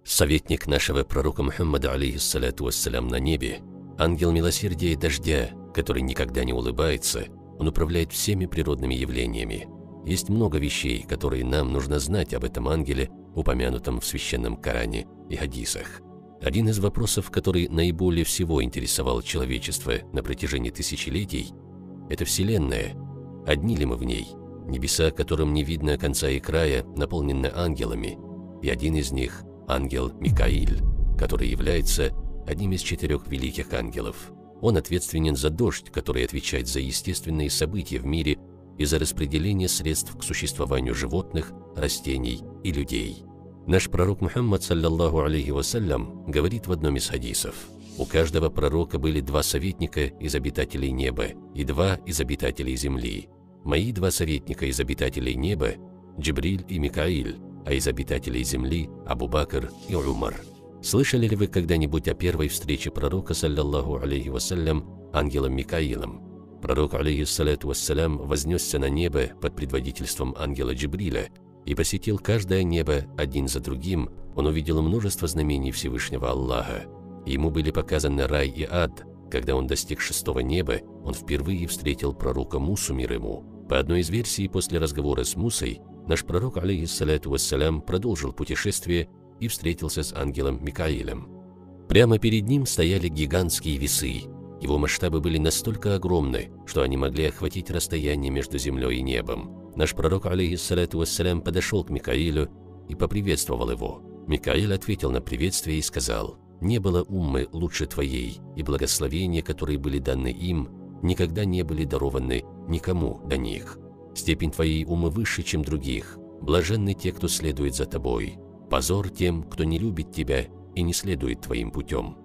Советник нашего пророка Мухаммада, алейхиссаляту вассалям, на небе, ангел милосердия и дождя, который никогда не улыбается, он управляет всеми природными явлениями. Есть много вещей, которые нам нужно знать об этом ангеле, упомянутом в священном Коране и хадисах. Один из вопросов, который наиболее всего интересовал человечество на протяжении тысячелетий, это Вселенная. Одни ли мы в ней? Небеса, которым не видно конца и края, наполнены ангелами, и один из них – ангел Микаиль, который является одним из 4 великих ангелов. Он ответственен за дождь, который отвечает за естественные события в мире и за распределение средств к существованию животных, растений и людей. Наш пророк Мухаммад, саллаллаху алейхи вассалям, говорит в одном из хадисов: у каждого пророка были 2 советника из обитателей неба и 2 из обитателей земли. Мои 2 советника из обитателей неба – Джибриль и Микаиль, а из обитателей земли – Абу Бакр и Умар. Слышали ли вы когда-нибудь о первой встрече пророка, саллаллаху алейхи вассалям, ангелом Микаилом? Пророк, алейхиссаляту вассалям, вознесся на небо под предводительством ангела Джибриля и посетил каждое небо один за другим. Он увидел множество знамений Всевышнего Аллаха. Ему были показаны рай и ад. Когда он достиг 6-го неба, он впервые встретил пророка Мусу, мир ему. По одной из версий, после разговора с Мусой, наш пророк, алейхиссаляту вассалям, продолжил путешествие и встретился с ангелом Микаилем. Прямо перед ним стояли гигантские весы. Его масштабы были настолько огромны, что они могли охватить расстояние между землей и небом. Наш пророк, алейхиссаляту вассалям, подошел к Микаилю и поприветствовал его. Микаиль ответил на приветствие и сказал: «Не было уммы лучше твоей, и благословения, которые были даны им, никогда не были дарованы никому до них. Степень твоей уммы выше, чем других. Блаженны те, кто следует за тобой. Позор тем, кто не любит тебя и не следует твоим путем».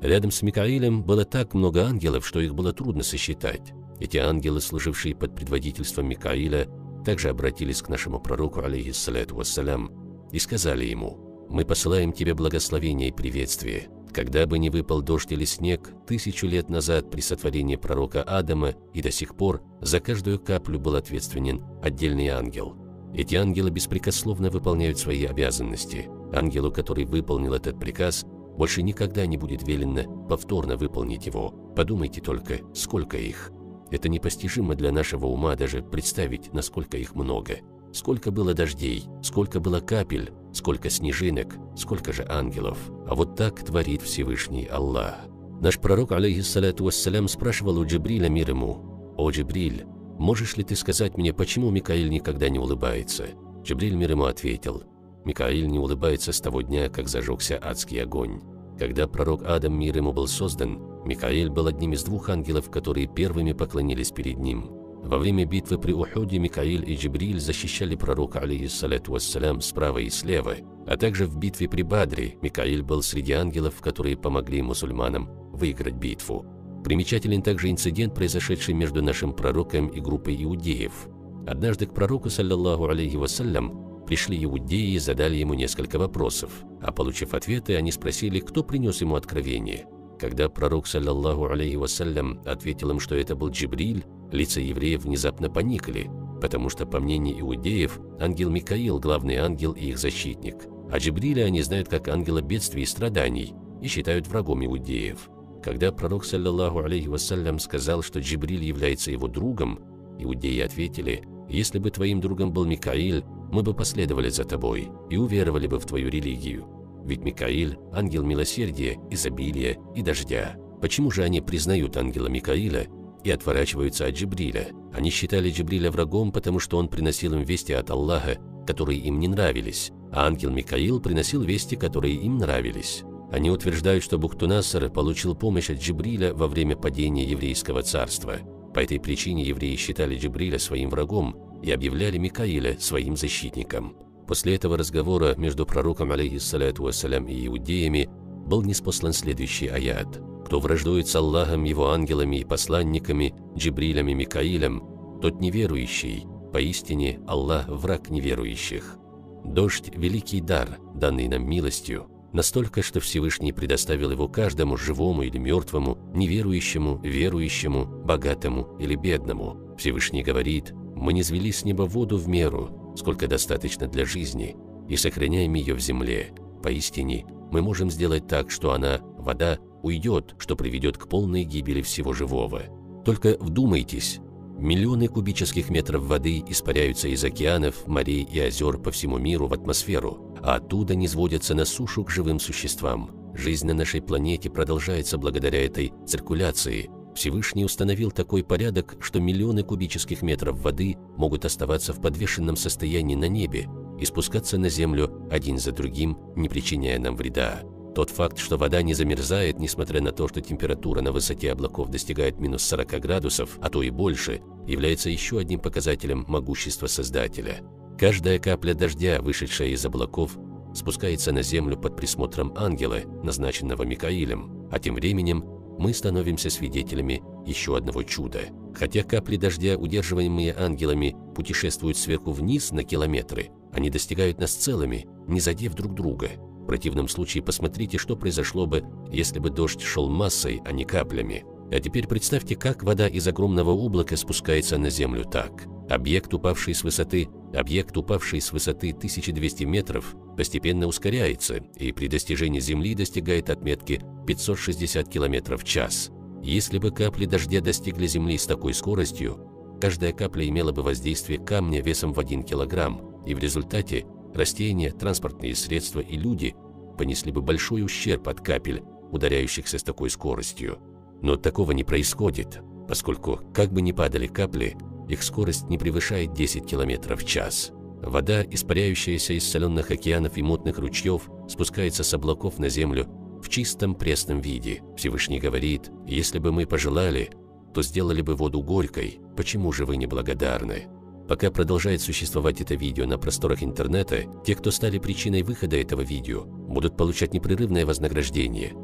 Рядом с Микаилем было так много ангелов, что их было трудно сосчитать. Эти ангелы, служившие под предводительством Микаиля, также обратились к нашему пророку, алейхиссаляту вассалям, и сказали ему: «Мы посылаем тебе благословение и приветствие. Когда бы ни выпал дождь или снег 1000 лет назад при сотворении пророка Адама, и до сих пор за каждую каплю был ответственен отдельный ангел. Эти ангелы беспрекословно выполняют свои обязанности. Ангелу, который выполнил этот приказ, больше никогда не будет велено повторно выполнить его. Подумайте только, сколько их. Это непостижимо для нашего ума даже представить, насколько их много. Сколько было дождей, сколько было капель, сколько снежинок, сколько же ангелов. А вот так творит Всевышний Аллах». Наш пророк, алейхиссаляту вассалям, спрашивал у Джибриля, мир ему: «О Джибриль, можешь ли ты сказать мне, почему Микаиль никогда не улыбается?» Джибриль, мир ему, ответил: «Микаиль не улыбается с того дня, как зажегся адский огонь. Когда пророк Адам, мир ему, был создан, Микаиль был одним из 2 ангелов, которые первыми поклонились перед ним. Во время битвы при Ухуде Микаиль и Джибриль защищали пророка, алейхиссаляту вассалям, справа и слева, а также в битве при Бадре Микаиль был среди ангелов, которые помогли мусульманам выиграть битву. Примечателен также инцидент, произошедший между нашим пророком и группой иудеев. Однажды к пророку, саллаллаху алейхи вассалям, пришли иудеи и задали ему несколько вопросов, а получив ответы, они спросили, кто принес ему откровение. Когда пророк, саллаллаху алейхи вассалям, ответил им, что это был Джибриль, лица евреев внезапно поникли, потому что, по мнению иудеев, ангел Микаил – главный ангел и их защитник, а Джибриля они знают как ангела бедствий и страданий и считают врагом иудеев. Когда пророк, саллаллаху алейхи вассалям, сказал, что Джибриль является его другом, иудеи ответили: «Если бы твоим другом был Микаиль, мы бы последовали за тобой и уверовали бы в твою религию. Ведь Микаиль – ангел милосердия, изобилия и дождя». Почему же они признают ангела Микаиля и отворачиваются от Джибриля? Они считали Джибриля врагом, потому что он приносил им вести от Аллаха, которые им не нравились, а ангел Микаил приносил вести, которые им нравились. Они утверждают, что Бухтунасар получил помощь от Джибриля во время падения еврейского царства. По этой причине евреи считали Джибриля своим врагом и объявляли Микаиля своим защитником. После этого разговора между пророком, алейхиссаляту вассалям, и иудеями был ниспослан следующий аят: «Кто враждует с Аллахом, его ангелами и посланниками, Джибрилем и Микаилем, тот неверующий. Поистине Аллах – враг неверующих». Дождь – великий дар, данный нам милостью, настолько, что Всевышний предоставил его каждому живому или мертвому, неверующему, верующему, богатому или бедному. Всевышний говорит: «Мы низвели с неба воду в меру, сколько достаточно для жизни, и сохраняем ее в земле. Поистине мы можем сделать так, что она, вода, уйдет, что приведет к полной гибели всего живого. Только вдумайтесь, миллионы кубических метров воды испаряются из океанов, морей и озер по всему миру в атмосферу, а оттуда низводятся на сушу к живым существам. Жизнь на нашей планете продолжается благодаря этой циркуляции. Всевышний установил такой порядок, что миллионы кубических метров воды могут оставаться в подвешенном состоянии на небе и спускаться на Землю один за другим, не причиняя нам вреда. Тот факт, что вода не замерзает, несмотря на то, что температура на высоте облаков достигает минус 40 градусов, а то и больше, является еще одним показателем могущества Создателя. Каждая капля дождя, вышедшая из облаков, спускается на землю под присмотром ангела, назначенного Микаилем, а тем временем мы становимся свидетелями еще одного чуда. Хотя капли дождя, удерживаемые ангелами, путешествуют сверху вниз на километры, они достигают нас целыми, не задев друг друга. В противном случае посмотрите, что произошло бы, если бы дождь шел массой, а не каплями. А теперь представьте, как вода из огромного облака спускается на землю так. Объект, упавший с высоты 1200 метров, постепенно ускоряется и при достижении Земли достигает отметки 560 км в час. Если бы капли дождя достигли Земли с такой скоростью, каждая капля имела бы воздействие камня весом в 1 килограмм, и в результате растения, транспортные средства и люди понесли бы большой ущерб от капель, ударяющихся с такой скоростью. Но такого не происходит, поскольку, как бы ни падали капли, их скорость не превышает 10 км в час. Вода, испаряющаяся из соленых океанов и мутных ручьев, спускается с облаков на землю в чистом пресном виде. Всевышний говорит: если бы мы пожелали, то сделали бы воду горькой. Почему же вы неблагодарны? Пока продолжает существовать это видео на просторах интернета, те, кто стали причиной выхода этого видео, будут получать непрерывное вознаграждение.